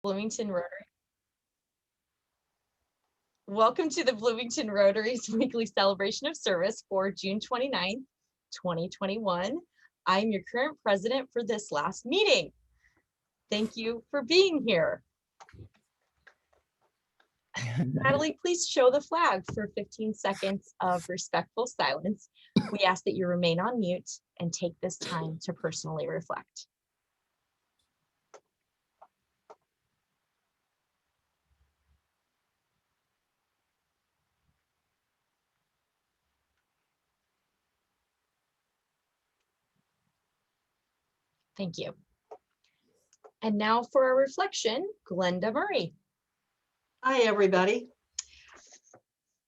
Bloomington Rotary. Welcome to the Bloomington Rotary's weekly celebration of service for June 29th, 2021. I'm your current president for this last meeting. Thank you for being here. Natalie, please show the flag for 15 seconds of respectful silence. We ask that you remain on mute and take this time to personally reflect. Thank you. And now for our reflection, Glenda Murray. Hi, everybody.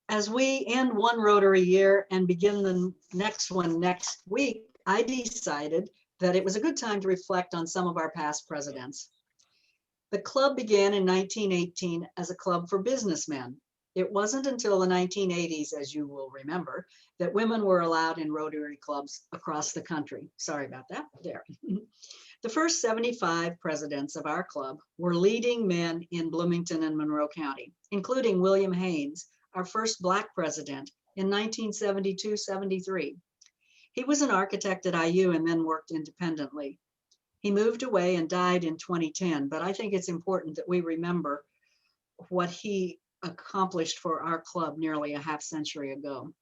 As we end one Rotary year and begin the next one next week, I decided that it was a good time to reflect on some of our past presidents. The club began in 1918 as a club for businessmen. It wasn't until the 1980s, as you will remember, that women were allowed in Rotary clubs across the country. Sorry about that. There. The first 75 presidents of our club were leading men in Bloomington and Monroe County, including William Haynes, our first Black president in 1972-73. He was an architect at IU and then worked independently. He moved away and died in 2010, but I think it's important that we remember what he accomplished for our club nearly a half century ago.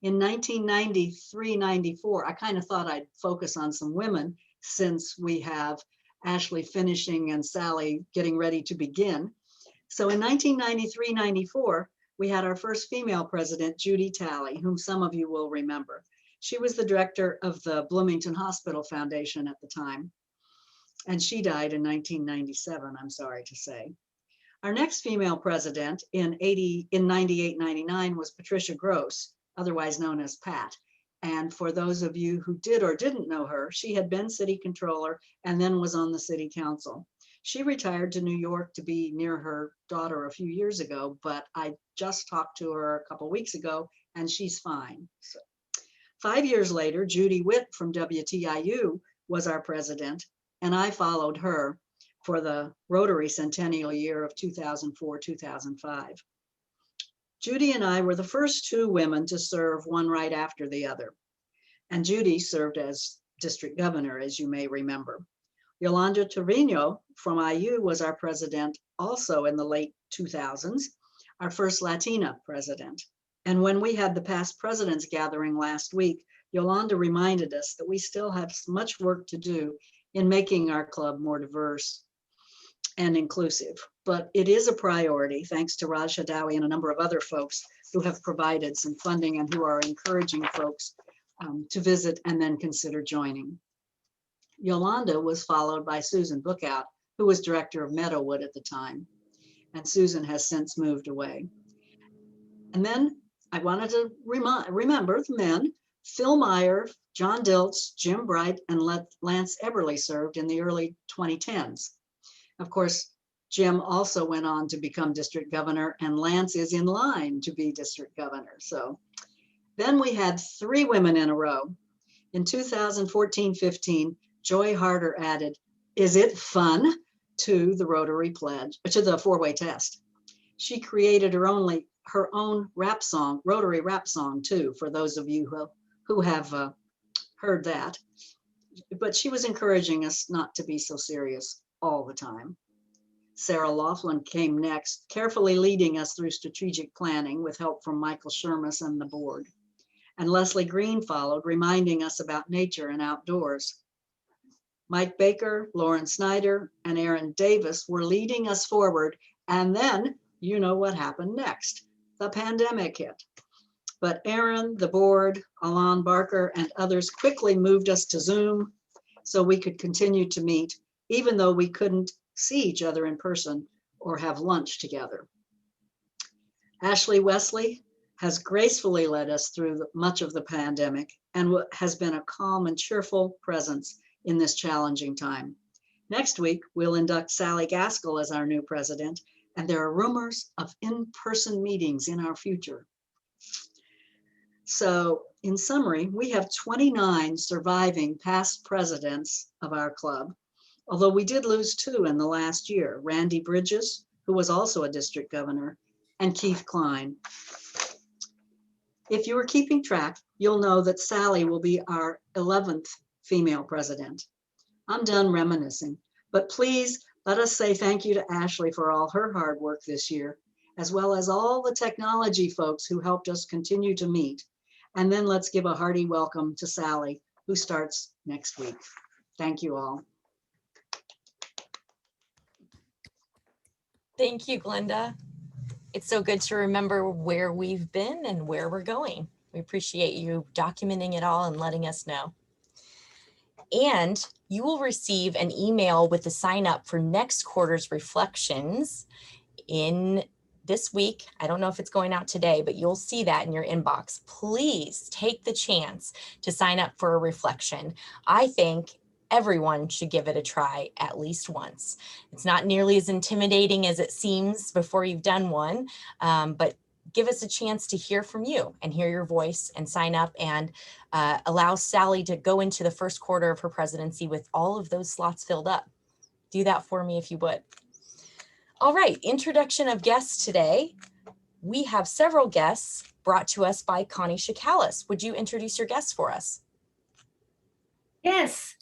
In 1993-94, I kind of thought I'd focus on some women since we have Ashley finishing and Sally getting ready to begin. So in 1993-94, we had our first female president, Judy Talley, whom some of you will remember. She was the director of the Bloomington Hospital Foundation at the time, and she died in 1997, I'm sorry to say. Our next female president in 98-99 was Patricia Gross, otherwise known as Pat. And for those of you who did or didn't know her, she had been city controller and then was on the city council. She retired to New York to be near her daughter a few years ago, but I just talked to her a couple weeks ago and she's fine. So 5 years later, Judy Witt from WTIU was our president, and I followed her for the Rotary Centennial year of 2004-2005. Judy and I were the first two women to serve, one right after the other. And Judy served as district governor, as you may remember. Yolanda Trevino from IU was our president also in the late 2000s, our first Latina president. And when we had the past presidents gathering last week, Yolanda reminded us that we still have much work to do in making our club more diverse and inclusive. But it is a priority, thanks to Raj Hadawi and a number of other folks who have provided some funding and who are encouraging folks to visit and then consider joining. Yolanda was followed by Susan Bookout, who was director of Meadowood at the time. And Susan has since moved away. And then I wanted to remember the men. Phil Meyer, John Diltz, Jim Bright, and Lance Eberly served in the early 2010s. Of course, Jim also went on to become district governor, and Lance is in line to be district governor. So then we had three women in a row. In 2014-15, Joy Harder added, "Is it fun?" to the Rotary pledge, to the four-way test. She created her own rap song, Rotary rap song too, for those of you who have heard that. But she was encouraging us not to be so serious all the time. Sarah Laughlin came next, carefully leading us through strategic planning with help from Michael Shermus and the board. And Leslie Green followed, reminding us about nature and outdoors. Mike Baker, Lauren Snyder, and Aaron Davis were leading us forward. And then, you know what happened next. The pandemic hit. But Aaron, the board, Alan Barker, and others quickly moved us to Zoom so we could continue to meet, even though we couldn't see each other in person or have lunch together. Ashley Wesley has gracefully led us through much of the pandemic and has been a calm and cheerful presence in this challenging time. Next week, we'll induct Sally Gaskell as our new president, and there are rumors of in-person meetings in our future. So in summary, we have 29 surviving past presidents of our club, although we did lose 2 in the last year, Randy Bridges, who was also a district governor, and Keith Klein. If you were keeping track, you'll know that Sally will be our 11th female president. I'm done reminiscing, but please let us say thank you to Ashley for all her hard work this year, as well as all the technology folks who helped us continue to meet. And then let's give a hearty welcome to Sally, who starts next week. Thank you all. Thank you, Glenda. It's so good to remember where we've been and where we're going. We appreciate you documenting it all and letting us know. And you will receive an email with the sign up for next quarter's reflections in this week. I don't know if it's going out today, but you'll see that in your inbox. Please take the chance to sign up for a reflection. I think everyone should give it a try at least once. It's not nearly as intimidating as it seems before you've done one, but give us a chance to hear from you and hear your voice and sign up and allow Sally to go into the first quarter of her presidency with all of those slots filled up. Do that for me if you would. All right, introduction of guests today. We have several guests brought to us by Connie Shakalis. Would you introduce your guests for us? Yes.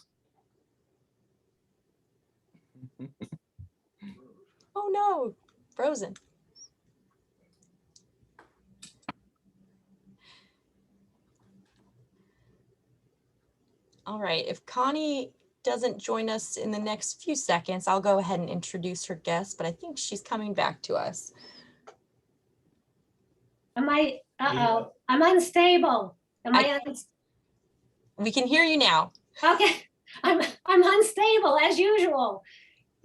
Oh no, frozen. All right, if Connie doesn't join us in the next few seconds, I'll go ahead and introduce her guest, but I think she's coming back to us. Am I, uh-oh, I'm unstable. We can hear you now. Okay, I'm unstable as usual.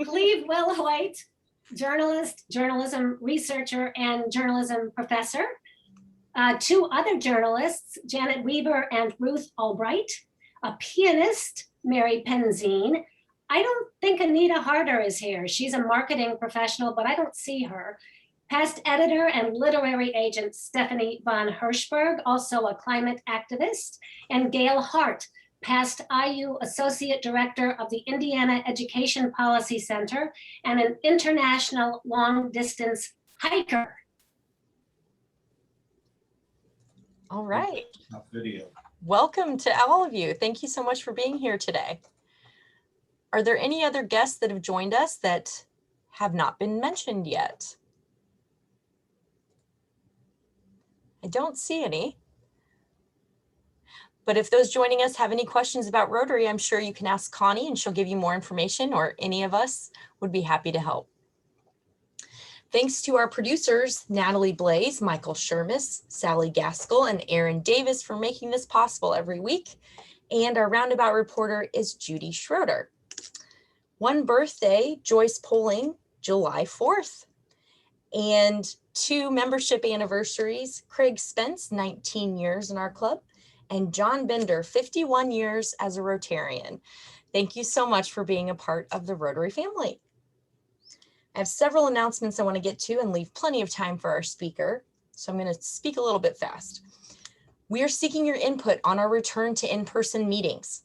Cleve Wilhoit, journalist, journalism researcher, and journalism professor. 2 other journalists, Janet Weaver and Ruth Albright. A pianist, Mary Penzine. I don't think Anita Harder is here. She's a marketing professional, but I don't see her. Past editor and literary agent Stephanie von Hirschberg, also a climate activist, and Gail Hart, past IU Associate Director of the Indiana Education Policy Center and an international long-distance hiker. All right. Video. Welcome to all of you. Thank you so much for being here today. Are there any other guests that have joined us that have not been mentioned yet? I don't see any. But if those joining us have any questions about Rotary, I'm sure you can ask Connie and she'll give you more information, or any of us would be happy to help. Thanks to our producers, Natalie Blaze, Michael Shermis, Sally Gaskell, and Aaron Davis for making this possible every week. And our roundabout reporter is Judy Schroeder. One birthday, Joyce Poling, July 4th. And 2 membership anniversaries, Craig Spence, 19 years in our club, and John Bender, 51 years as a Rotarian. Thank you so much for being a part of the Rotary family. I have several announcements I want to get to and leave plenty of time for our speaker, so I'm going to speak a little bit fast. We are seeking your input on our return to in-person meetings.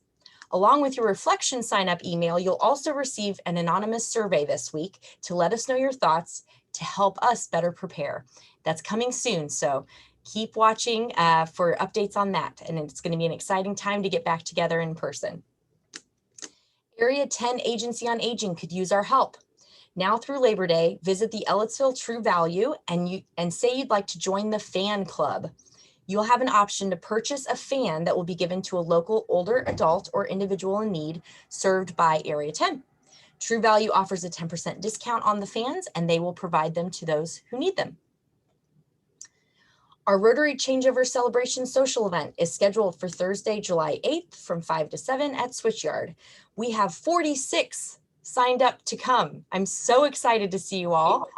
Along with your reflection sign-up email, you'll also receive an anonymous survey this week to let us know your thoughts to help us better prepare. That's coming soon, so keep watching for updates on that, and it's going to be an exciting time to get back together in person. Area 10 Agency on Aging could use our help. Now through Labor Day, visit the Ellettsville True Value and say you'd like to join the fan club. You'll have an option to purchase a fan that will be given to a local older adult or individual in need served by Area 10. True Value offers a 10% discount on the fans, and they will provide them to those who need them. Our Rotary Changeover Celebration social event is scheduled for Thursday, July 8th from 5 to 7 at Switchyard. We have 46 signed up to come. I'm so excited to see you all.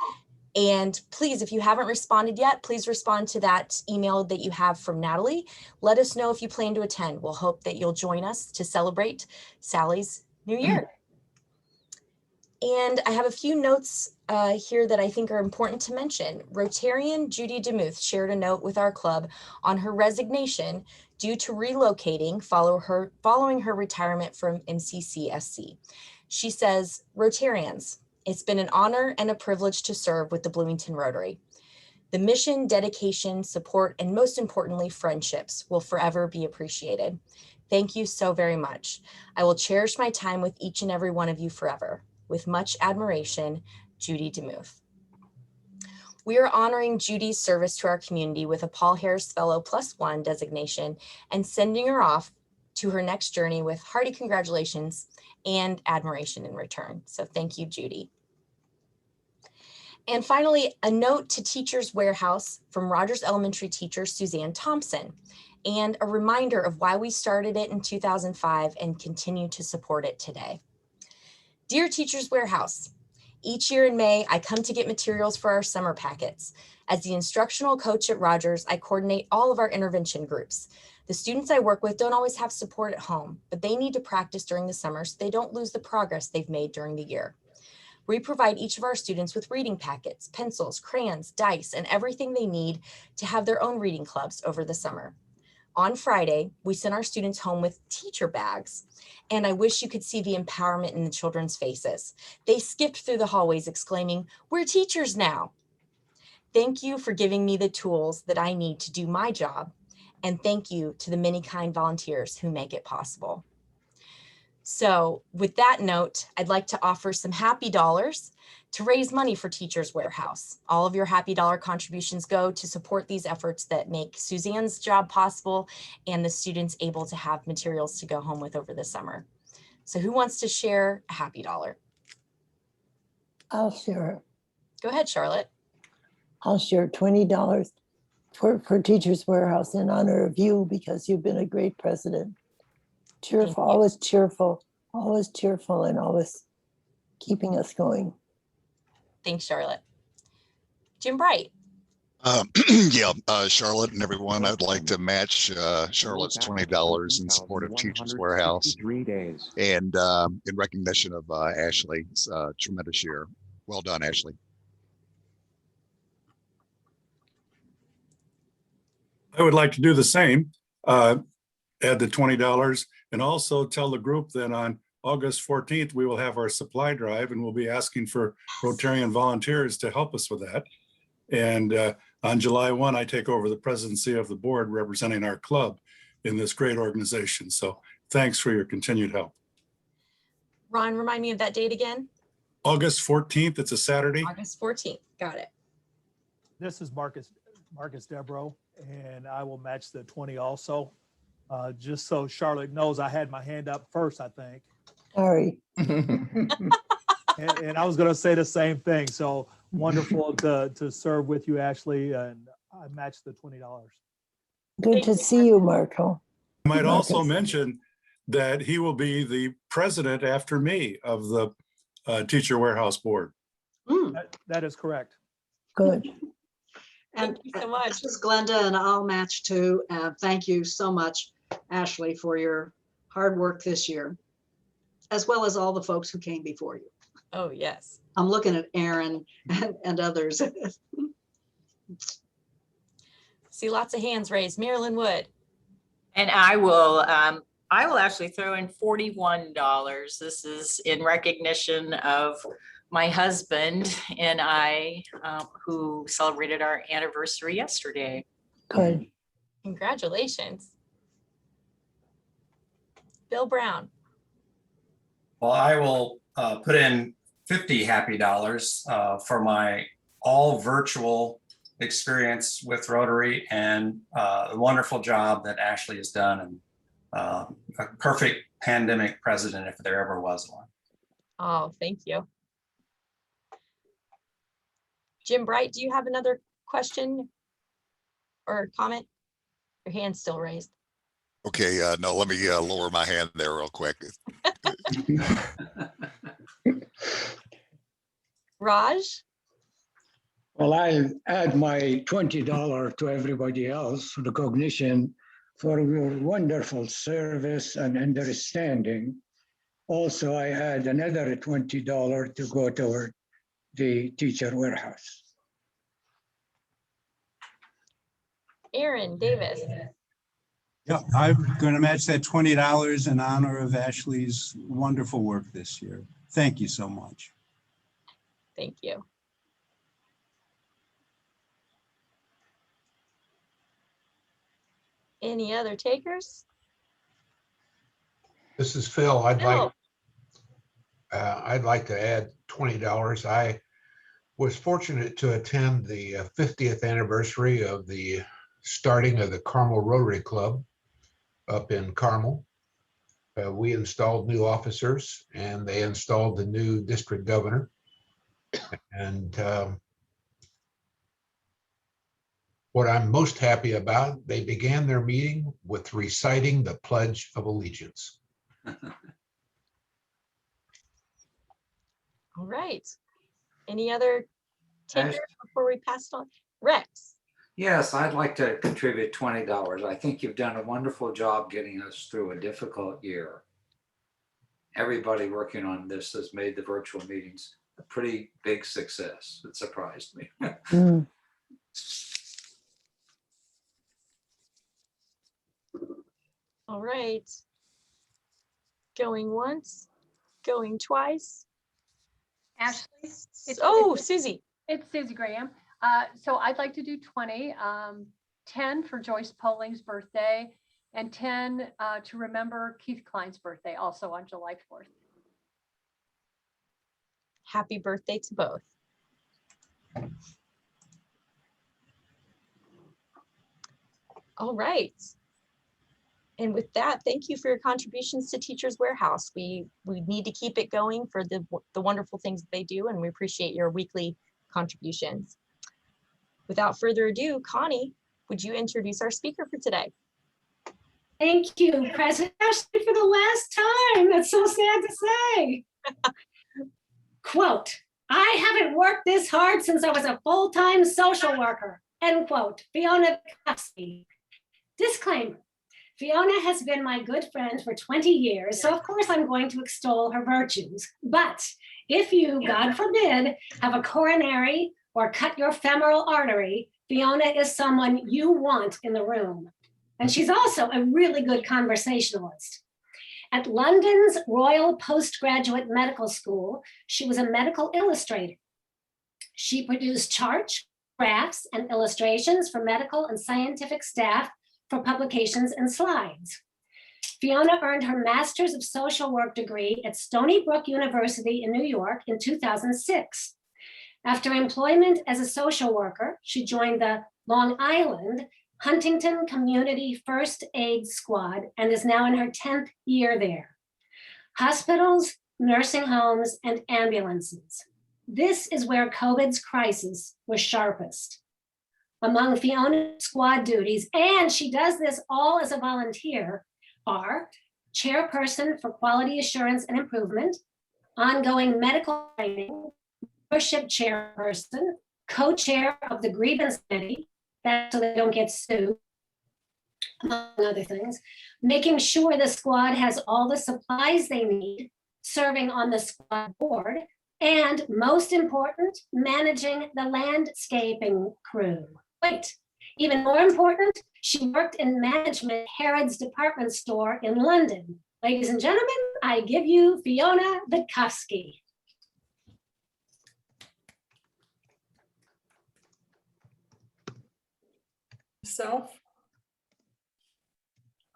And please, if you haven't responded yet, please respond to that email that you have from Natalie. Let us know if you plan to attend. We'll hope that you'll join us to celebrate Sally's new year. And I have a few notes here that I think are important to mention. Rotarian Judy DeMuth shared a note with our club on her resignation due to relocating following her retirement from MCCSC. She says, Rotarians, it's been an honor and a privilege to serve with the Bloomington Rotary. The mission, dedication, support, and most importantly, friendships will forever be appreciated. Thank you so very much. I will cherish my time with each and every one of you forever. With much admiration, Judy DeMuth. We are honoring Judy's service to our community with a Paul Harris Fellow +1 designation and sending her off to her next journey with hearty congratulations and admiration in return. So thank you, Judy. And finally, a note to Teachers Warehouse from Rogers Elementary teacher Suzanne Thompson, and a reminder of why we started it in 2005 and continue to support it today. Dear Teachers Warehouse, each year in May, I come to get materials for our summer packets. As the instructional coach at Rogers, I coordinate all of our intervention groups. The students I work with don't always have support at home, but they need to practice during the summer so they don't lose the progress they've made during the year. We provide each of our students with reading packets, pencils, crayons, dice, and everything they need to have their own reading clubs over the summer. On Friday, we sent our students home with teacher bags, and I wish you could see the empowerment in the children's faces. They skipped through the hallways exclaiming, "We're teachers now." Thank you for giving me the tools that I need to do my job, and thank you to the many kind volunteers who make it possible. So with that note, I'd like to offer some happy dollars to raise money for Teachers Warehouse. All of your happy dollar contributions go to support these efforts that make Suzanne's job possible and the students able to have materials to go home with over the summer. So who wants to share a happy dollar? I'll share. Go ahead, Charlotte. I'll share $20 for Teachers Warehouse in honor of you because you've been a great president. Cheerful, always cheerful, and always keeping us going. Thanks, Charlotte. Jim Bright. Charlotte and everyone, I'd like to match Charlotte's $20 in support of Teachers Warehouse and in recognition of Ashley's tremendous year. Well done, Ashley. I would like to do the same, add the $20 and also tell the group that on August 14th, we will have our supply drive and we'll be asking for Rotarian volunteers to help us with that. And on July 1, I take over the presidency of the board representing our club in this great organization. So thanks for your continued help. Ron, remind me of that date again. August 14th, it's a Saturday. August 14th, got it. This is Marcus Debro, and I will match the 20 also. Just so Charlotte knows, I had my hand up first, I think. Sorry. And I was going to say the same thing. So wonderful to serve with you, Ashley, and I matched the $20. Good to see you, Marco. I might also Marcus. mention that he will be the president after me of the Teacher Warehouse Board. That is correct. Good. And Thank you so much. This is Glenda, and I'll match too. Thank you so much, Ashley, for your hard work this year, as well as all the folks who came before you. Oh, yes. I'm looking at Aaron and others. See lots of hands raised. Marilyn Wood. And I will actually throw in $41. This is in recognition of my husband and I, who celebrated our anniversary yesterday. Good. Congratulations. Bill Brown. Well, I will put in 50 happy dollars for my all virtual experience with Rotary and the wonderful job that Ashley has done, and a perfect pandemic president if there ever was one. Oh, thank you. Jim Bright, do you have another question or comment? Your hand's still raised. Okay, no, let me lower my hand there real quick. Raj? Well, I'll add my $20 to everybody else recognition for your wonderful service and understanding. Also, I add another $20 to go toward the Teacher Warehouse. Aaron Davis. Yeah, I'm going to match that $20 in honor of Ashley's wonderful work this year. Thank you so much. Thank you. Any other takers? This is Phil. I'd Phil. like to add $20. I was fortunate to attend the 50th anniversary of the starting of the Carmel Rotary Club up in Carmel. We installed new officers and they installed the new district governor. And what I'm most happy about, they began their meeting with reciting the Pledge of Allegiance. All right. Any other takers before we pass it on? Rex. Yes, I'd like to contribute $20. I think you've done a wonderful job getting us through a difficult year. Everybody working on this has made the virtual meetings a pretty big success. It surprised me. Mm. All right. Going once, going twice. Ashley, it's Susie. It's Susie Graham. So I'd like to do 20, 10 for Joyce Polling's birthday, and 10 to remember Keith Klein's birthday, also on July 4th. Happy birthday to both. All right. And with that, thank you for your contributions to Teachers Warehouse. We need to keep it going for the wonderful things that they do, and we appreciate your weekly contributions. Without further ado, Connie, would you introduce our speaker for today? Thank you, President Ashley, for the last time. That's so sad to say. Quote, I haven't worked this hard since I was a full-time social worker, end quote. Fiona Witkowski. Disclaimer. Fiona has been my good friend for 20 years, so of course I'm going to extol her virtues. But if you, God forbid, have a coronary or cut your femoral artery, Fiona is someone you want in the room. And she's also a really good conversationalist. At London's Royal Postgraduate Medical School, she was a medical illustrator. She produced charts, graphs, and illustrations for medical and scientific staff for publications and slides. Fiona earned her Master's of Social Work degree at Stony Brook University in New York in 2006. After employment as a social worker, she joined the Long Island Huntington Community First Aid Squad and is now in her 10th year there. Hospitals, nursing homes, and ambulances. This is where COVID's crisis was sharpest. Among Fiona's squad duties, and she does this all as a volunteer, are chairperson for quality assurance and improvement, ongoing medical training, membership chairperson, co-chair of the grievance committee, that's so they don't get sued, among other things, making sure the squad has all the supplies they need, serving on the squad board, and most important, managing the landscaping crew. Wait, even more important, she worked in management at Harrods department store in London. Ladies and gentlemen, I give you Fiona Witkowski. Self.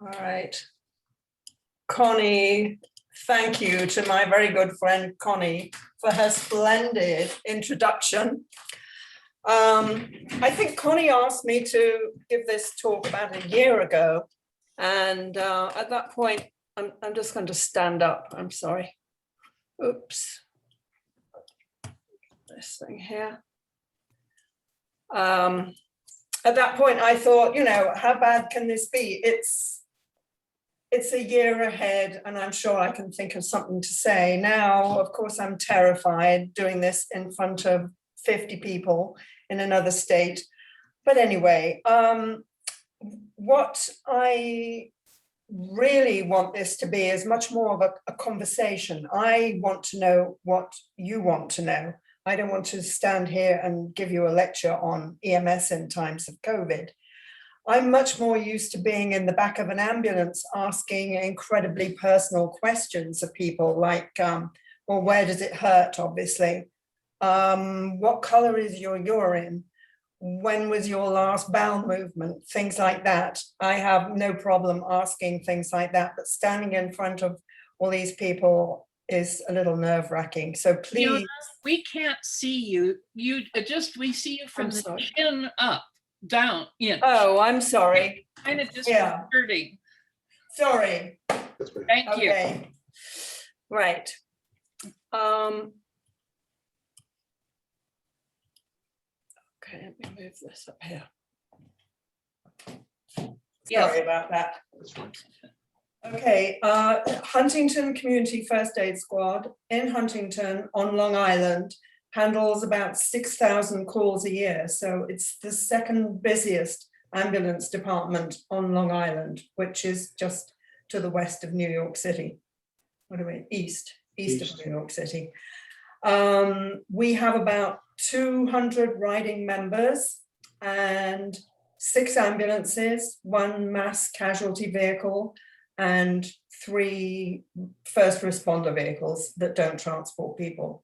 All right. Connie, thank you to my very good friend Connie for her splendid introduction. I think Connie asked me to give this talk about a year ago. And at that point, I'm just going to stand up. I'm sorry. Oops. This thing here. At that point, I thought, you know, how bad can this be? It's a year ahead, and I'm sure I can think of something to say. Now, of course, I'm terrified doing this in front of 50 people in another state. But anyway, what I really want this to be is much more of a conversation. I want to know what you want to know. I don't want to stand here and give you a lecture on EMS in times of COVID. I'm much more used to being in the back of an ambulance asking incredibly personal questions of people like, or where does it hurt, obviously. What color is your urine? When was your last bowel movement? Things like that. I have no problem asking things like that, but standing in front of all these people is a little nerve-wracking. So Fiona, please. we can't see you. We see you from I'm the sorry. chin up, down, in. Oh, I'm sorry. Kind of Yeah. disconcerting. Sorry. Thank you. Okay. Right. Okay, let me move this up here. Yes. Sorry about that. Okay, Huntington Community First Aid Squad in Huntington on Long Island handles about 6,000 calls a year. So it's the second busiest ambulance department on Long Island, which is just to the west of New York City. What do we, east of New York City. We have about 200 riding members and 6 ambulances, 1 mass casualty vehicle, and 3 first responder vehicles that don't transport people.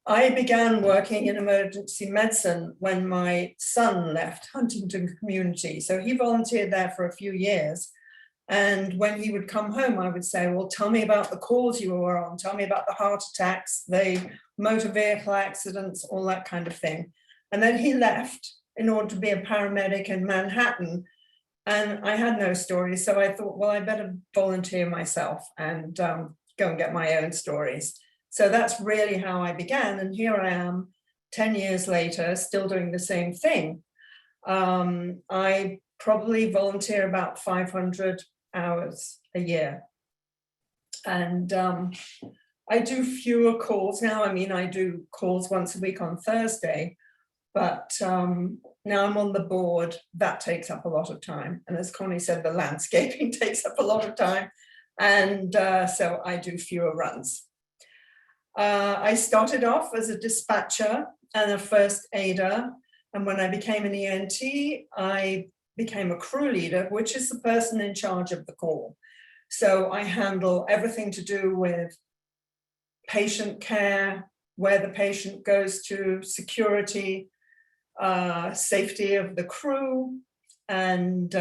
I began working in emergency medicine when my son left Huntington Community. So he volunteered there for a few years. And when he would come home, I would say, well, tell me about the calls you were on. Tell me about the heart attacks, the motor vehicle accidents, all that kind of thing. And then he left in order to be a paramedic in Manhattan. And I had no stories. So I thought, well, I better volunteer myself and go and get my own stories. So that's really how I began. And here I am 10 years later, still doing the same thing. I probably volunteer about 500 hours a year. And I do fewer calls now. I mean, I do calls once a week on Thursday, but now I'm on the board, that takes up a lot of time. And as Connie said, the landscaping takes up a lot of time. And so I do fewer runs. I started off as a dispatcher and a first aider. And when I became an ENT, I became a crew leader, which is the person in charge of the call. So I handle everything to do with patient care, where the patient goes to, security, safety of the crew, and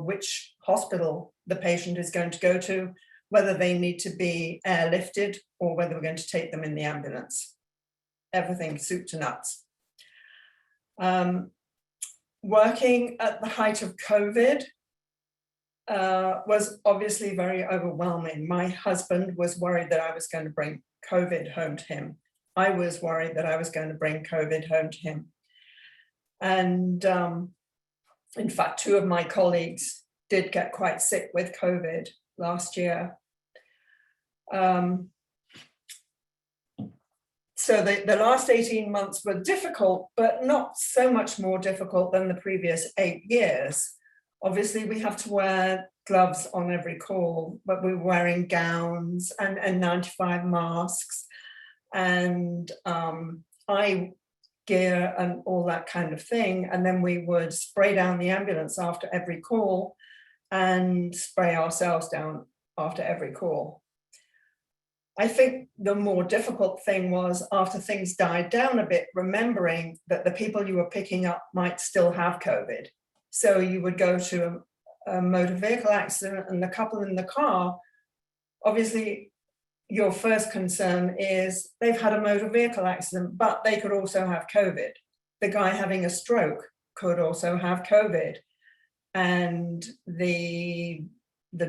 which hospital the patient is going to go to, whether they need to be airlifted or whether we're going to take them in the ambulance. Everything soup to nuts. Working at the height of COVID was obviously very overwhelming. My husband was worried that I was going to bring COVID home to him. I was worried that I was going to bring COVID home to him. And in fact, 2 of my colleagues did get quite sick with COVID last year. So the last 18 months were difficult, but not so much more difficult than the previous 8 years. Obviously, we have to wear gloves on every call, but we're wearing gowns and N95 masks and eye gear and all that kind of thing. And then we would spray down the ambulance after every call and spray ourselves down after every call. I think the more difficult thing was after things died down a bit, remembering that the people you were picking up might still have COVID. So you would go to a motor vehicle accident and the couple in the car, obviously your first concern is they've had a motor vehicle accident, but they could also have COVID. The guy having a stroke could also have COVID. And the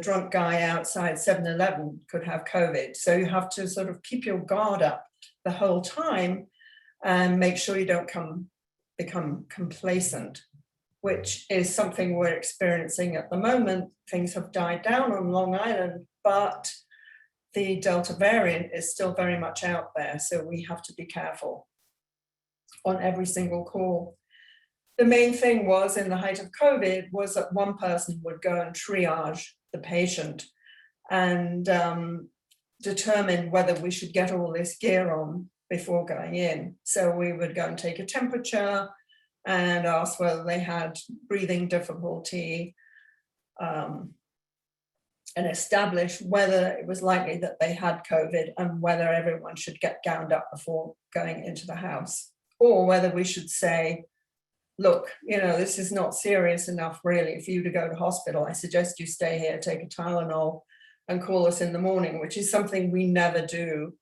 drunk guy outside 7-Eleven could have COVID. So you have to sort of keep your guard up the whole time and make sure you don't become complacent, which is something we're experiencing at the moment. Things have died down on Long Island, but the Delta variant is still very much out there. So we have to be careful on every single call. The main thing was in the height of COVID was that one person would go and triage the patient and determine whether we should get all this gear on before going in. So we would go and take a temperature and ask whether they had breathing difficulty, and establish whether it was likely that they had COVID and whether everyone should get gowned up before going into the house, or whether we should say, look, this is not serious enough really for you to go to hospital. I suggest you stay here, take a Tylenol and call us in the morning, which is something we never do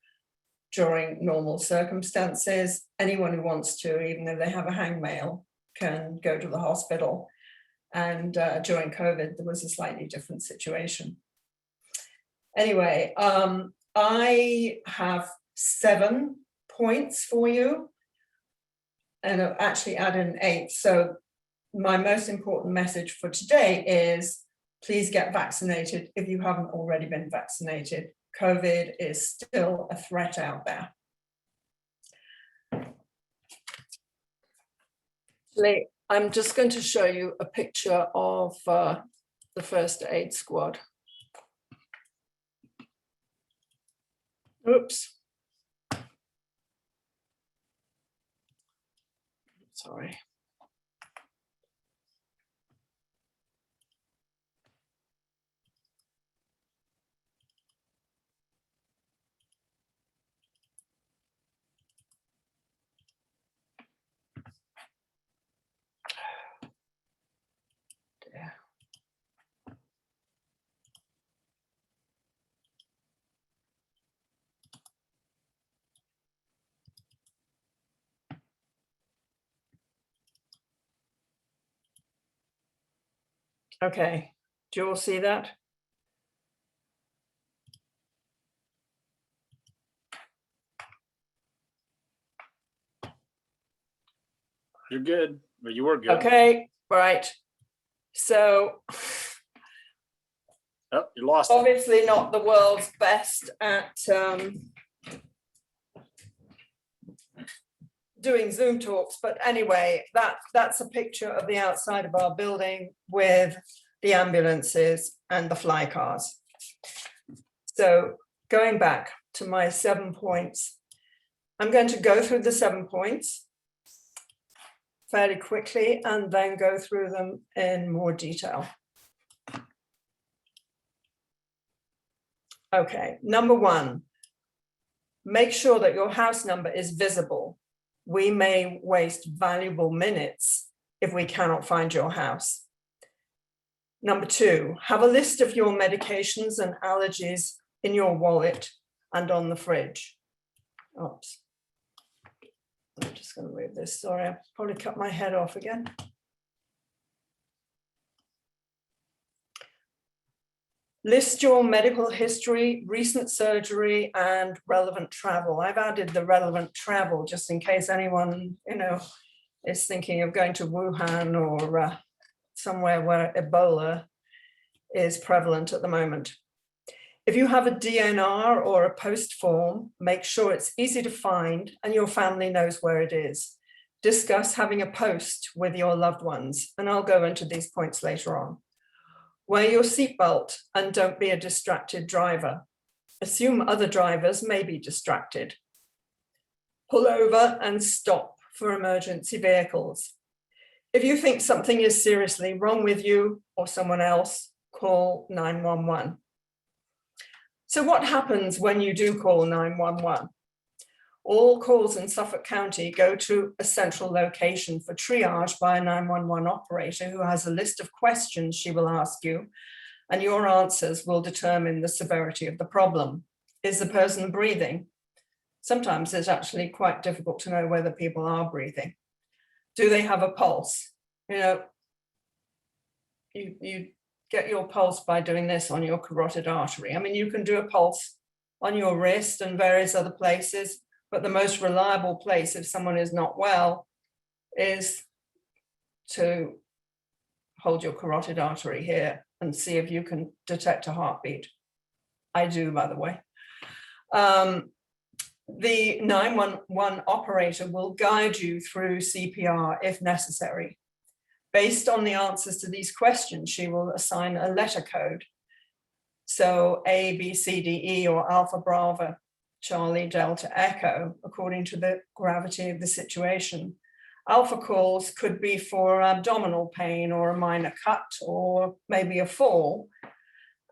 during normal circumstances. Anyone who wants to, even if they have a hangnail, can go to the hospital. And during COVID, there was a slightly different situation. Anyway, I have 7 points for you, and I've actually added an 8th. So my most important message for today is please get vaccinated if you haven't already been vaccinated. COVID is still a threat out there. I'm just going to show you a picture of the first aid squad. Oops. Sorry. Okay, do you all see that? You're good, but you were good. Okay, right. So oh, you lost. Obviously not the world's best at doing Zoom talks, but anyway, that's a picture of the outside of our building with the ambulances and the fly cars. So going back to my 7 points, I'm going to go through the 7 points fairly quickly and then go through them in more detail. Okay, number 1, make sure that your house number is visible. We may waste valuable minutes if we cannot find your house. Number 2, have a list of your medications and allergies in your wallet and on the fridge. Oops. I'm just going to move this. Sorry, I probably cut my head off again. List your medical history, recent surgery, and relevant travel. I've added the relevant travel just in case anyone, is thinking of going to Wuhan or somewhere where Ebola is prevalent at the moment. If you have a DNR or a post form, make sure it's easy to find and your family knows where it is. Discuss having a post with your loved ones, and I'll go into these points later on. Wear your seatbelt and don't be a distracted driver. Assume other drivers may be distracted. Pull over and stop for emergency vehicles. If you think something is seriously wrong with you or someone else, call 911. So what happens when you do call 911? All calls in Suffolk County go to a central location for triage by a 911 operator who has a list of questions she will ask you, and your answers will determine the severity of the problem. Is the person breathing? Sometimes it's actually quite difficult to know whether people are breathing. Do they have a pulse? You get your pulse by doing this on your carotid artery. I mean, you can do a pulse on your wrist and various other places, but the most reliable place if someone is not well is to hold your carotid artery here and see if you can detect a heartbeat. I do, by the way. The 911 operator will guide you through CPR if necessary. Based on the answers to these questions, she will assign a letter code. So A, B, C, D, E, or Alpha, Bravo, Charlie, Delta, Echo, according to the gravity of the situation. Alpha calls could be for abdominal pain or a minor cut or maybe a fall.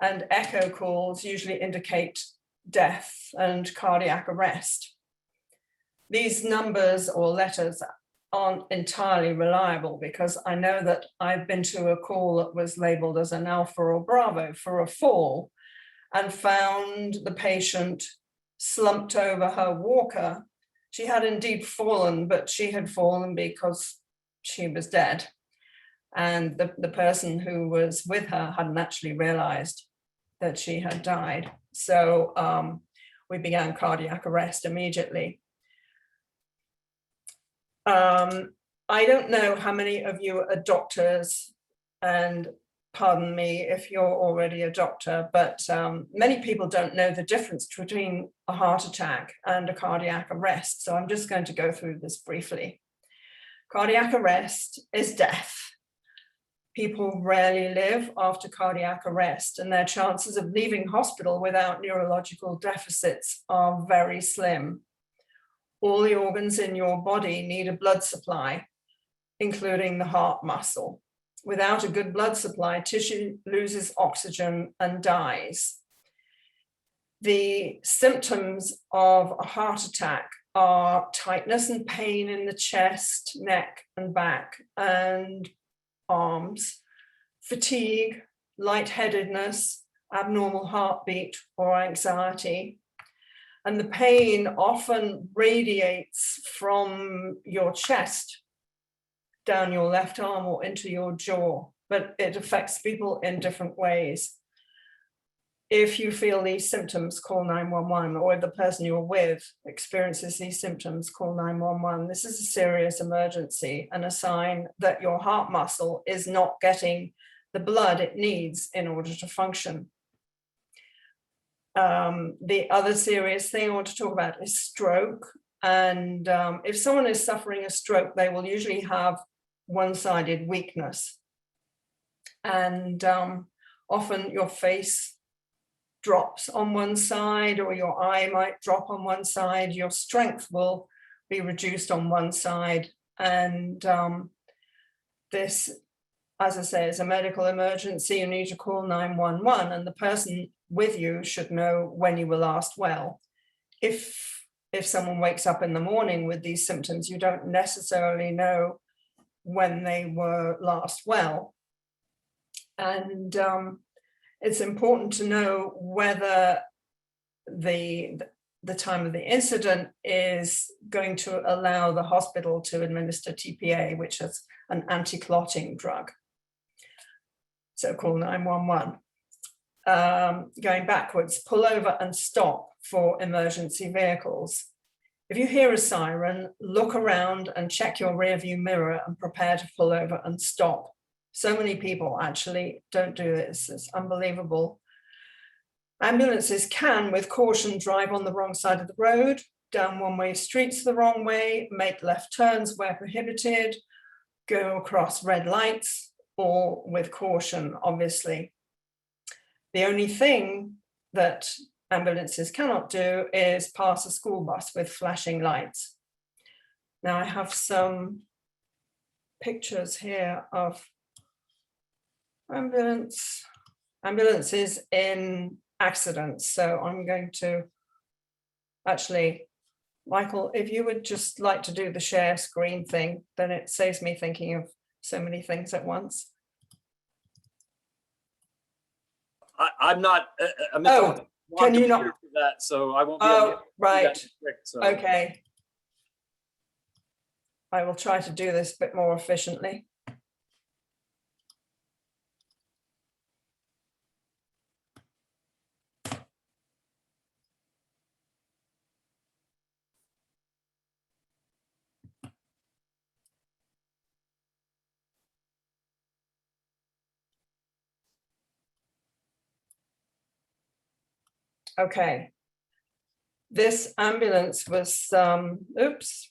and echo calls usually indicate death and cardiac arrest. These numbers or letters aren't entirely reliable because I know that I've been to a call that was labeled as an Alpha or Bravo for a fall and found the patient slumped over her walker. She had indeed fallen, but she had fallen because she was dead. And the person who was with her hadn't actually realized that she had died. So we began cardiac arrest immediately. I don't know how many of you are doctors, and pardon me if you're already a doctor, but many people don't know the difference between a heart attack and a cardiac arrest. So I'm just going to go through this briefly. Cardiac arrest is death. People rarely live after cardiac arrest, and their chances of leaving hospital without neurological deficits are very slim. All the organs in your body need a blood supply, including the heart muscle. Without a good blood supply, tissue loses oxygen and dies. The symptoms of a heart attack are tightness and pain in the chest, neck, and back, and arms, fatigue, lightheadedness, abnormal heartbeat, or anxiety. And the pain often radiates from your chest down your left arm or into your jaw, but it affects people in different ways. If you feel these symptoms, call 911, or if the person you're with experiences these symptoms, call 911. This is a serious emergency and a sign that your heart muscle is not getting the blood it needs in order to function. The other serious thing I want to talk about is stroke. And if someone is suffering a stroke, they will usually have one-sided weakness. And often your face drops on one side, or your eye might drop on one side. Your strength will be reduced on one side. And this, as I say, is a medical emergency. You need to call 911, and the person with you should know when you were last well. If someone wakes up in the morning with these symptoms, you don't necessarily know when they were last well. And it's important to know whether the time of the incident is going to allow the hospital to administer TPA, which is an anti-clotting drug. So call 911. Going backwards, pull over and stop for emergency vehicles. If you hear a siren, look around and check your rearview mirror and prepare to pull over and stop. So many people actually don't do this. It's unbelievable. Ambulances can, with caution, drive on the wrong side of the road, down one-way streets the wrong way, make left turns where prohibited, go across red lights, or with caution, obviously. The only thing that ambulances cannot do is pass a school bus with flashing lights. Now I have some pictures here of ambulances in accidents. So I'm going to actually, Michael, if you would just like to do the share screen thing, then it saves me thinking of so many things at once. I'm not. Can you not? For that, so I won't be able to do right. that quick, so. Okay. I will try to do this a bit more efficiently. Okay. This ambulance was, oops.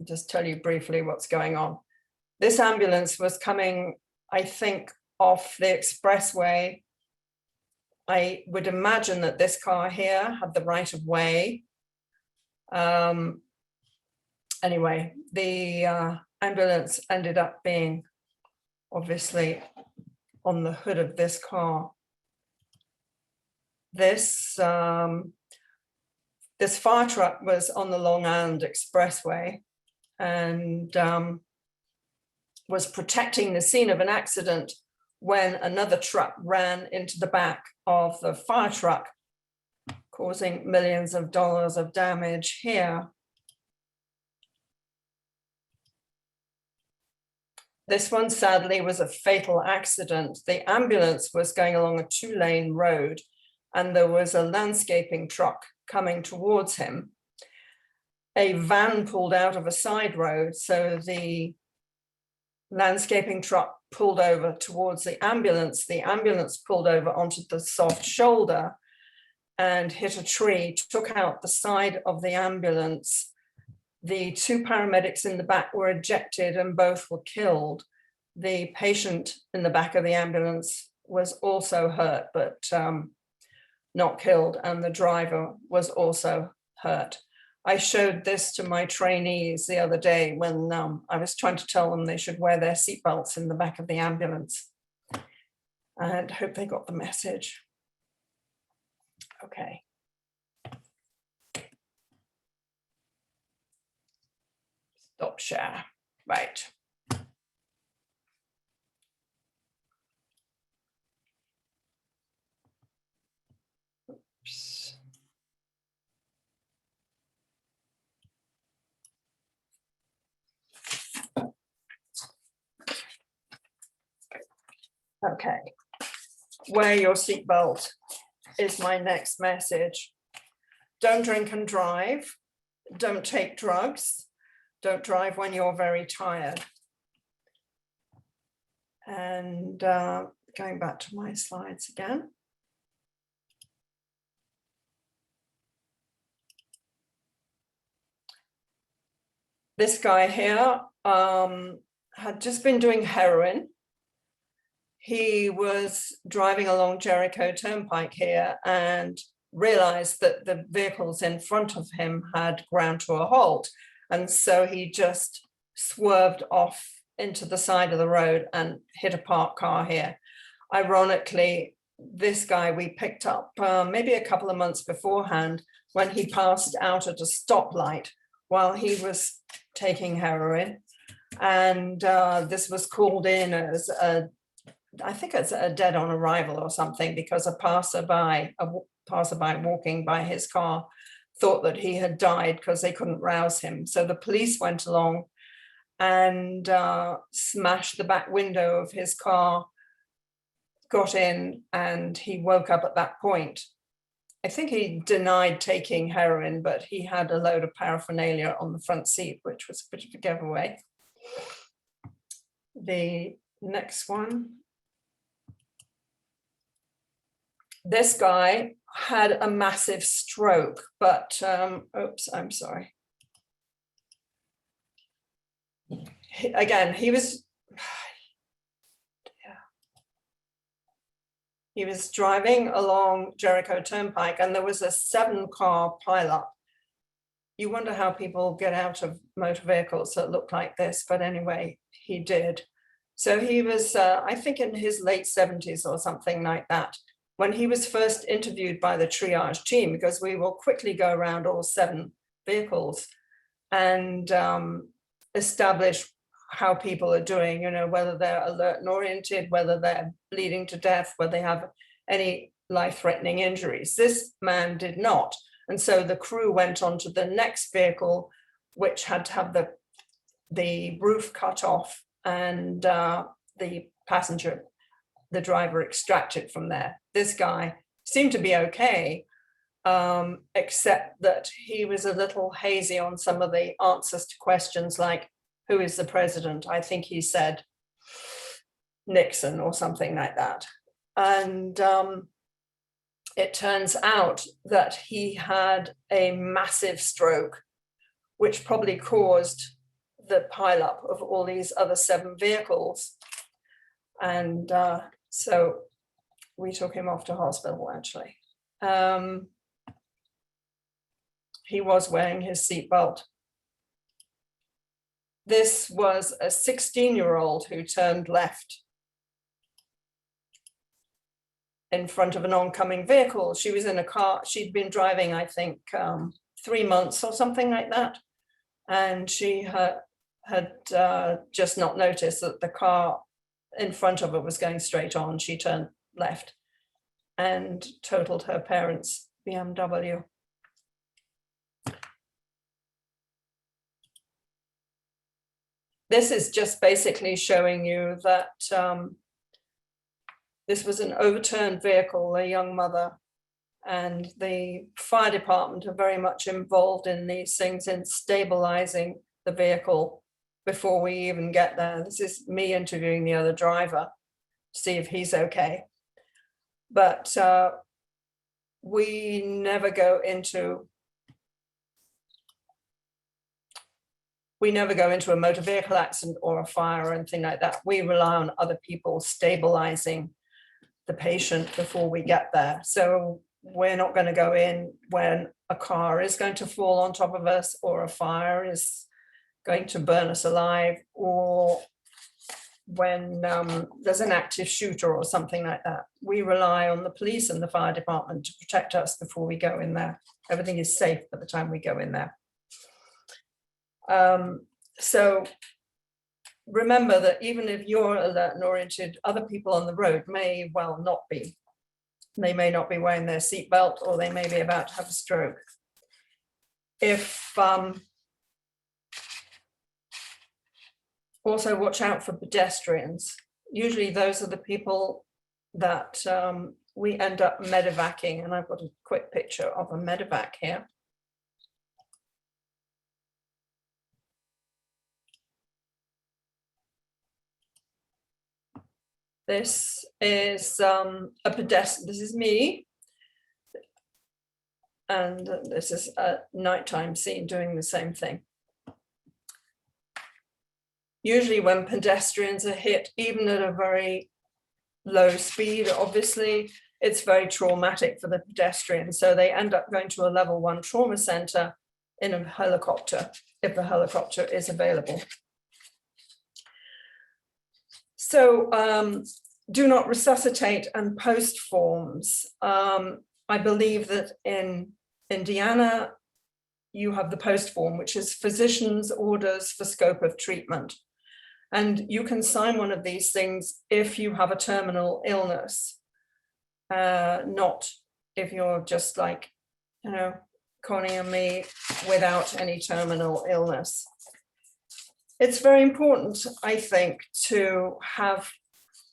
I'll just tell you briefly what's going on. This ambulance was coming, I think, off the expressway. I would imagine that this car here had the right of way. Anyway, the ambulance ended up being obviously on the hood of this car. this this fire truck was on the Long Island Expressway and was protecting the scene of an accident when another truck ran into the back of the fire truck, causing millions of dollars of damage here. This one sadly was a fatal accident. The ambulance was going along a 2-lane road and there was a landscaping truck coming towards him. A van pulled out of a side road, so the landscaping truck pulled over towards the ambulance. The ambulance pulled over onto the soft shoulder and hit a tree, took out the side of the ambulance. The 2 paramedics in the back were ejected and both were killed. The patient in the back of the ambulance was also hurt, but not killed, and the driver was also hurt. I showed this to my trainees the other day when I was trying to tell them they should wear their seatbelts in the back of the ambulance. And hope they got the message. Okay. Stop share. Right. Oops. Okay. Wear your seatbelt is my next message. Don't drink and drive. Don't take drugs. Don't drive when you're very tired. And going back to my slides again. This guy here had just been doing heroin. He was driving along Jericho Turnpike here and realized that the vehicles in front of him had ground to a halt. And so he just swerved off into the side of the road and hit a parked car here. Ironically, this guy we picked up maybe a couple of months beforehand when he passed out at a stoplight while he was taking heroin. And this was called in as I think it's a dead on arrival or something, because a passerby walking by his car thought that he had died because they couldn't rouse him. So the police went along and smashed the back window of his car, got in, and he woke up at that point. I think he denied taking heroin, but he had a load of paraphernalia on the front seat, which was a bit of a giveaway. The next one. This guy had a massive stroke, but oops, I'm sorry. Again, he was driving along Jericho Turnpike and there was a 7-car pileup. You wonder how people get out of motor vehicles that look like this, but anyway, he did. So he was, I think in his late 70s or something like that, when he was first interviewed by the triage team, because we will quickly go around all 7 vehicles and establish how people are doing, you know, whether they're alert and oriented, whether they're bleeding to death, whether they have any life-threatening injuries. This man did not. And so the crew went on to the next vehicle, which had to have the roof cut off and the passenger, the driver, extracted from there. This guy seemed to be okay, except that he was a little hazy on some of the answers to questions like, who is the president? I think he said Nixon or something like that. And it turns out that he had a massive stroke, which probably caused the pileup of all these other 7 vehicles. And so we took him off to hospital, actually. He was wearing his seatbelt. This was a 16-year-old who turned left in front of an oncoming vehicle. She was in a car, she'd been driving, I think, 3 months or something like that. And she had just not noticed that the car in front of her was going straight on. She turned left and totaled her parents' BMW. This is just basically showing you that this was an overturned vehicle, a young mother, and the fire department are very much involved in these things, in stabilizing the vehicle before we even get there. This is me interviewing the other driver to see if he's okay. But we never go into a motor vehicle accident or a fire or anything like that. We rely on other people stabilizing the patient before we get there. So we're not going to go in when a car is going to fall on top of us, or a fire is going to burn us alive, or when there's an active shooter or something like that. We rely on the police and the fire department to protect us before we go in there. Everything is safe by the time we go in there. So remember that even if you're alert and oriented, other people on the road may well not be. They may not be wearing their seatbelt, or they may be about to have a stroke. Also watch out for pedestrians. Usually those are the people that we end up medevacing, and I've got a quick picture of a medevac here. This is a pedestrian. This is me. And this is a nighttime scene doing the same thing. Usually when pedestrians are hit, even at a very low speed, obviously, it's very traumatic for the pedestrian. So they end up going to a level 1 trauma center in a helicopter, if the helicopter is available. So do not resuscitate and post forms. I believe that in Indiana, you have the post form, which is physician's orders for scope of treatment. And you can sign one of these things if you have a terminal illness, not if you're just like, you know, Connie and me without any terminal illness. It's very important, I think, to have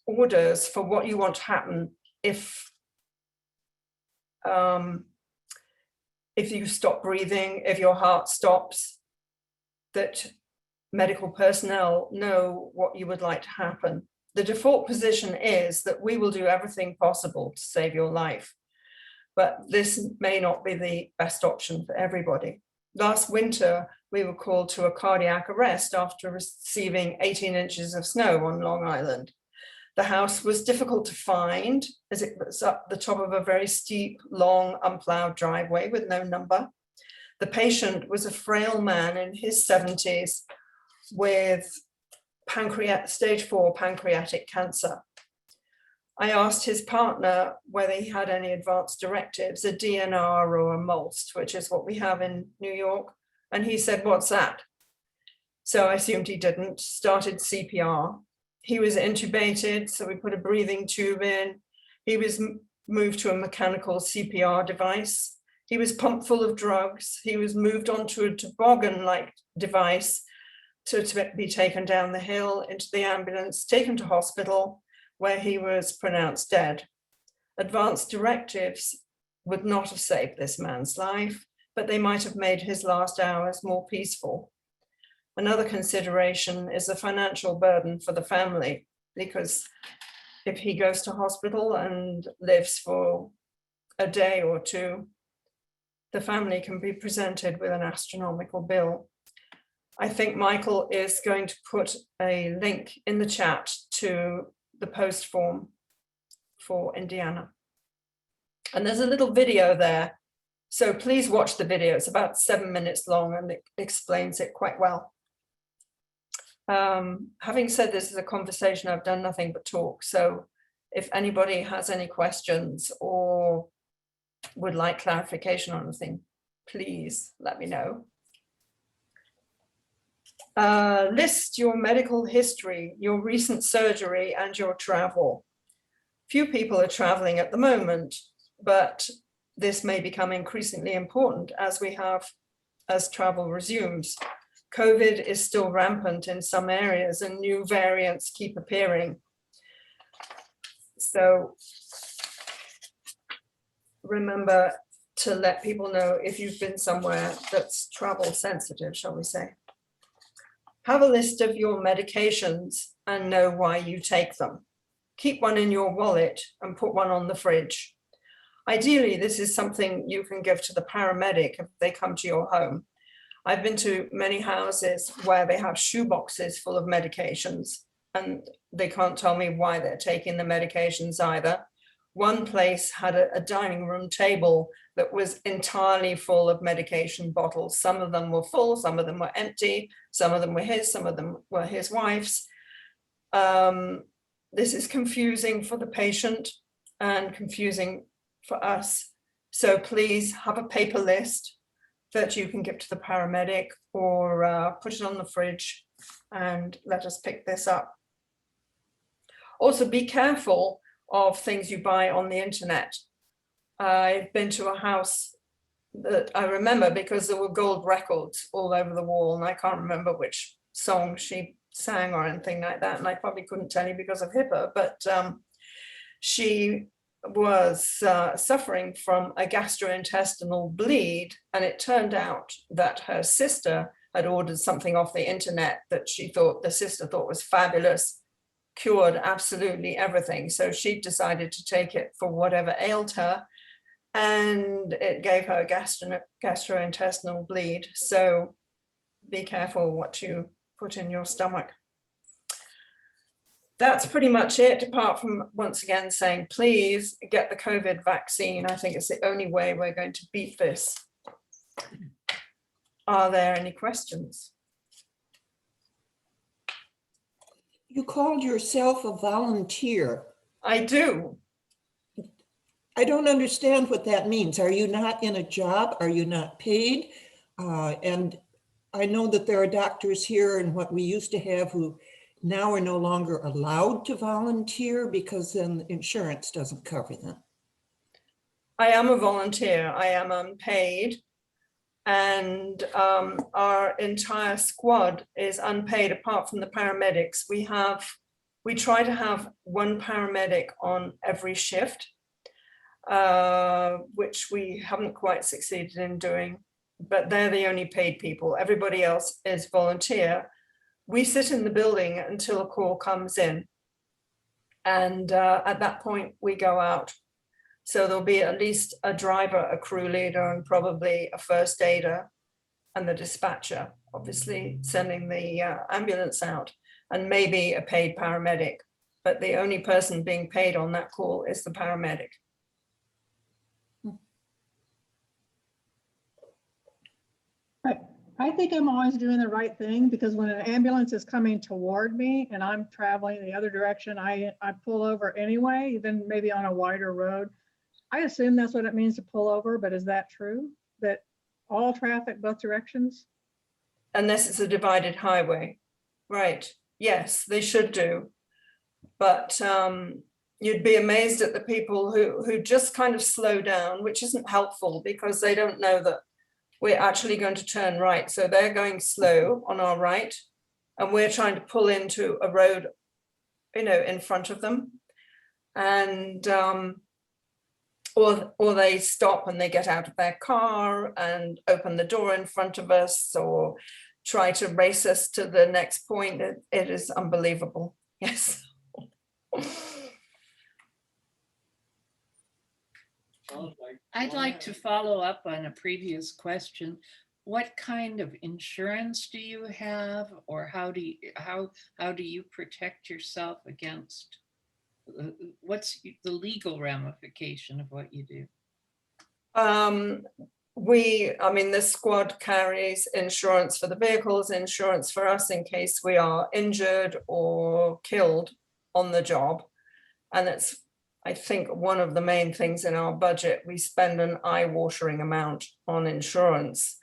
orders for what you want to happen if you stop breathing, if your heart stops, that medical personnel know what you would like to happen. The default position is that we will do everything possible to save your life, but this may not be the best option for everybody. Last winter, we were called to a cardiac arrest after receiving 18 inches of snow on Long Island. The house was difficult to find as it was up the top of a very steep, long, unplowed driveway with no number. The patient was a frail man in his 70s with stage 4 pancreatic cancer. I asked his partner whether he had any advance directives, a DNR or a MOLST, which is what we have in New York. And he said, "What's that?" So I assumed he didn't, started CPR. He was intubated, so we put a breathing tube in. He was moved to a mechanical CPR device. He was pumped full of drugs. He was moved onto a toboggan-like device to be taken down the hill into the ambulance, taken to hospital, where he was pronounced dead. Advanced directives would not have saved this man's life, but they might have made his last hours more peaceful. Another consideration is the financial burden for the family, because if he goes to hospital and lives for a day or two, the family can be presented with an astronomical bill. I think Michael is going to put a link in the chat to the post form for Indiana. And there's a little video there. So please watch the video. It's about 7 minutes long and it explains it quite well. Having said this is a conversation, I've done nothing but talk. So if anybody has any questions or would like clarification on anything, please let me know. List your medical history, your recent surgery, and your travel. Few people are traveling at the moment, but this may become increasingly important as travel resumes. COVID is still rampant in some areas and new variants keep appearing. So remember to let people know if you've been somewhere that's travel sensitive, shall we say. Have a list of your medications and know why you take them. Keep one in your wallet and put one on the fridge. Ideally, this is something you can give to the paramedic if they come to your home. I've been to many houses where they have shoe boxes full of medications and they can't tell me why they're taking the medications either. One place had a dining room table that was entirely full of medication bottles. Some of them were full, some of them were empty, some of them were his, some of them were his wife's. This is confusing for the patient and confusing for us. So please have a paper list that you can give to the paramedic or put it on the fridge and let us pick this up. Also, be careful of things you buy on the internet. I've been to a house that I remember because there were gold records all over the wall, and I can't remember which song she sang or anything like that, and I probably couldn't tell you because of HIPAA, but she was suffering from a gastrointestinal bleed, and it turned out that her sister had ordered something off the internet that the sister thought was fabulous, cured absolutely everything. So she decided to take it for whatever ailed her, and it gave her gastrointestinal bleed. So be careful what you put in your stomach. That's pretty much it, apart from once again saying, please get the COVID vaccine. I think it's the only way we're going to beat this. Are there any questions? You called yourself a volunteer. I do. I don't understand what that means. Are you not in a job? Are you not paid? And I know that there are doctors here and what we used to have who now are no longer allowed to volunteer because then insurance doesn't cover them. I am a volunteer. I am unpaid. And our entire squad is unpaid apart from the paramedics. We try to have one paramedic on every shift, which we haven't quite succeeded in doing, but they're the only paid people. Everybody else is volunteer. We sit in the building until a call comes in. And at that point we go out. So there'll be at least a driver, a crew leader, and probably a first aider and the dispatcher, obviously sending the ambulance out, and maybe a paid paramedic. But the only person being paid on that call is the paramedic. I think I'm always doing the right thing, because when an ambulance is coming toward me and I'm traveling the other direction, I pull over anyway, even maybe on a wider road. I assume that's what it means to pull over, but is that true? That all traffic, both directions? Unless it's a divided highway. Right. Yes, they should do. But you'd be amazed at the people who just kind of slow down, which isn't helpful because they don't know that we're actually going to turn right. So they're going slow on our right, and we're trying to pull into a road, in front of them. And or they stop and they get out of their car and open the door in front of us, or try to race us to the next point. It is unbelievable. Yes. I'd like to follow up on a previous question. What kind of insurance do you have, or how do you protect yourself against? What's the legal ramification of what you do? The squad carries insurance for the vehicles, insurance for us in case we are injured or killed on the job. And it's, I think, one of the main things in our budget. We spend an eye-watering amount on insurance.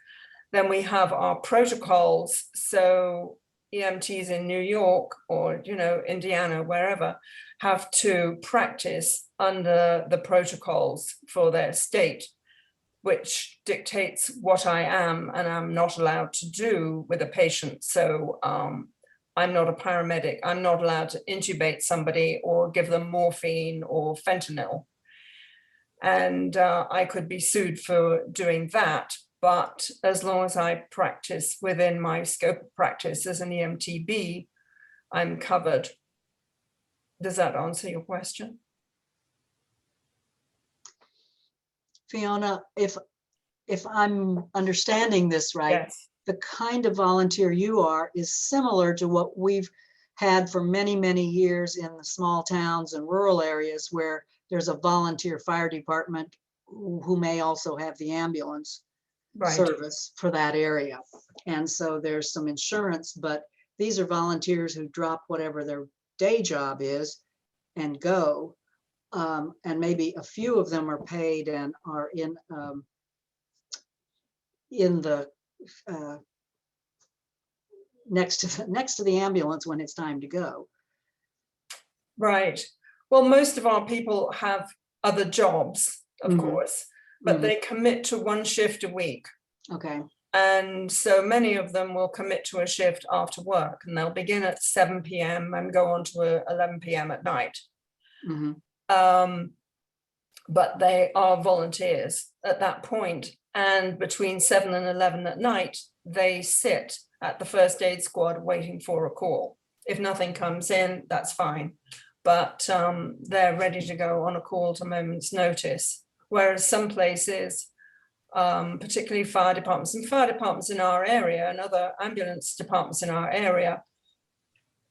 Then we have our protocols. So EMTs in New York or, you know, Indiana, wherever, have to practice under the protocols for their state, which dictates what I am and I'm not allowed to do with a patient. So I'm not a paramedic. I'm not allowed to intubate somebody or give them morphine or fentanyl. And I could be sued for doing that. But as long as I practice within my scope of practice as an EMTB, I'm covered. Does that answer your question? Fiona, if I'm understanding this right, yes, the kind of volunteer you are is similar to what we've had for many, many years in the small towns and rural areas where there's a volunteer fire department who may also have the ambulance right. service for that area. And so there's some insurance, but these are volunteers who drop whatever their day job is and go. And maybe a few of them are paid and are in the next to the ambulance when it's time to go. Right. Well, most of our people have other jobs, of course, but they commit to one shift a week. Okay. And so many of them will commit to a shift after work, and they'll begin at 7 p.m. and go on to 11 p.m. at night. But they are volunteers at that point. And between 7 and 11 at night, they sit at the first aid squad waiting for a call. If nothing comes in, that's fine. But they're ready to go on a call to moment's notice. Whereas some places, particularly fire departments in our area and other ambulance departments in our area,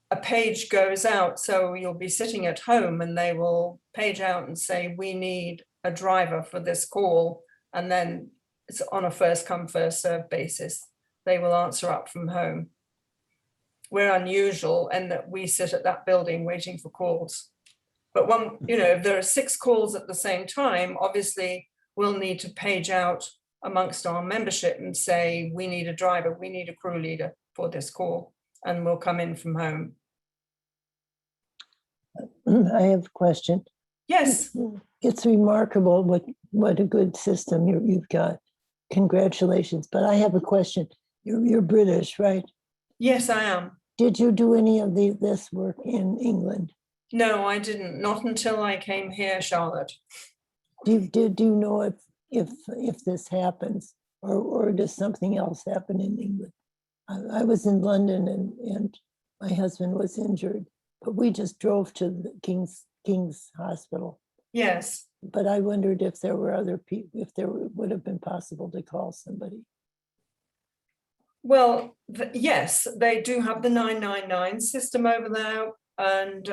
a page goes out. So you'll be sitting at home and they will page out and say, we need a driver for this call. And then it's on a first come, first served basis. They will answer up from home. We're unusual in that we sit at that building waiting for calls. But when, you know, if there are 6 calls at the same time, obviously we'll need to page out amongst our membership and say, we need a driver, we need a crew leader for this call, and we'll come in from home. I have a question. Yes. It's remarkable what a good system you've got. Congratulations. But I have a question. You're British, right? Yes, I am. Did you do any of this work in England? No, I didn't. Not until I came here, Charlotte. Do you know if this happens, or does something else happen in England? I was in London and my husband was injured, but we just drove to the King's Hospital. Yes. But I wondered if there were other people, if there would have been possible to call somebody. Well, yes, they do have the 999 system over there, and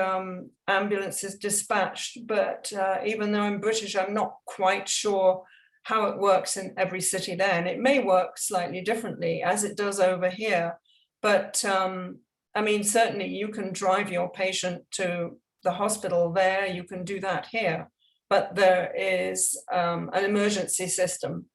ambulances dispatched. But even though I'm British, I'm not quite sure how it works in every city there. And it may work slightly differently as it does over here. But I mean, certainly you can drive your patient to the hospital there. You can do that here. But there is an emergency system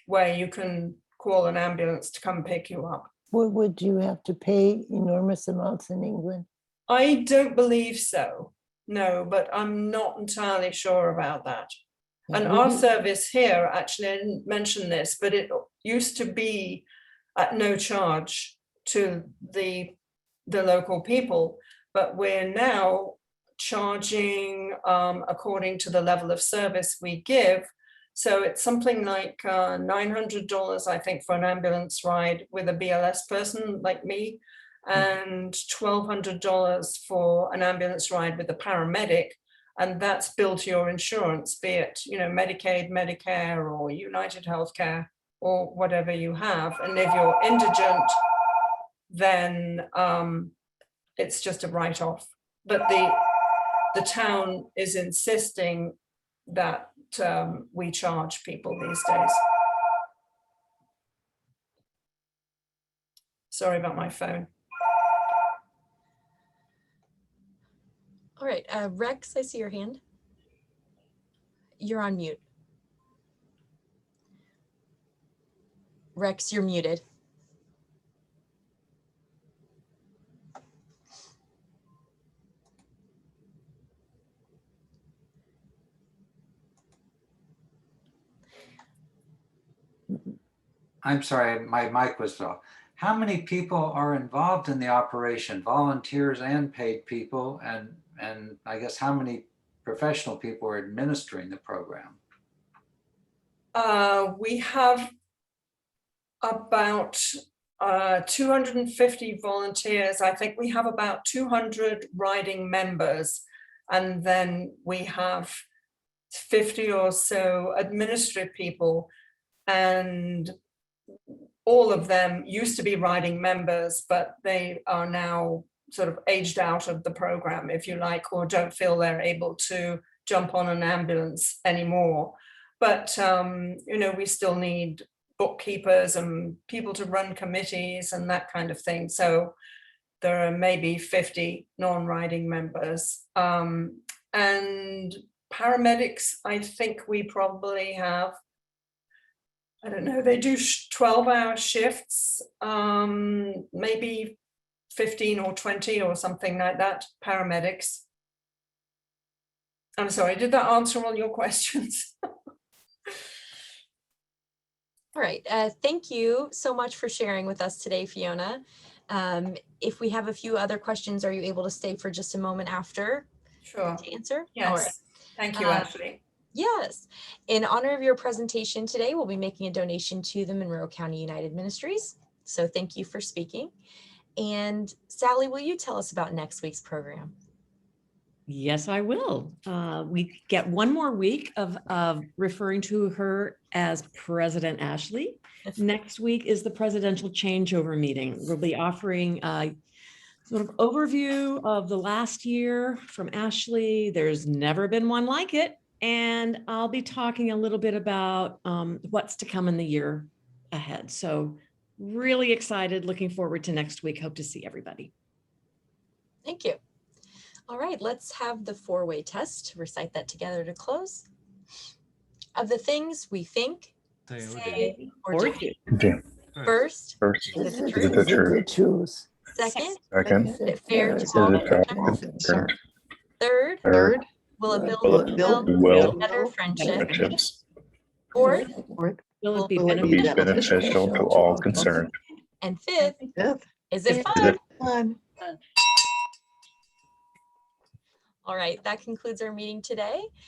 where you can call an ambulance to come pick you up. Would you have to pay enormous amounts in England? I don't believe so, no, but I'm not entirely sure about that. And our service here, actually, I didn't mention this, but it used to be at no charge to the local people, but we're now charging according to the level of service we give. So it's something like $900, I think, for an ambulance ride with a BLS person like me, and $1,200 for an ambulance ride with a paramedic. And that's billed to your insurance, be it, you know, Medicaid, Medicare, or United Healthcare, or whatever you have. And if you're indigent, then it's just a write-off. But the town is insisting that we charge people these days. Sorry about my phone. All right, Rex, I see your hand. You're on mute. Rex, you're muted. I'm sorry, my mic was off. How many people are involved in the operation, volunteers and paid people? And I guess how many professional people are administering the program? We have about 250 volunteers. I think we have about 200 riding members. And then we have 50 or so administrative people. And all of them used to be riding members, but they are now sort of aged out of the program, if you like, or don't feel they're able to jump on an ambulance anymore. But, we still need bookkeepers and people to run committees and that kind of thing. So there are maybe 50 non-riding members. And paramedics, I think we probably have, I don't know, they do 12-hour shifts, maybe 15 or 20 or something like that, paramedics. I'm sorry, did that answer all your questions? All right, thank you so much for sharing with us today, Fiona. If we have a few other questions, are you able to stay for just a moment after Sure. to answer? Yes, All right. thank you, Ashley. Yes. In honor of your presentation today, we'll be making a donation to the Monroe County United Ministries. So thank you for speaking. And Sally, will you tell us about next week's program? Yes, I will. We get one more week of referring to her as President Ashley. Next week is the presidential changeover meeting. We'll be offering a sort of overview of the last year from Ashley. There's never been one like it. And I'll be talking a little bit about what's to come in the year ahead. So really excited, looking forward to next week. Hope to see everybody. Thank you. All right, let's have the four-way test. Recite that together to close. Of the things we think, say, or do. First, is it the truth? Second, is it fair to all concerned? Third, will it build better friendships? Fourth, will it be beneficial to all concerned? And fifth, is it fun? All right, that concludes our meeting today.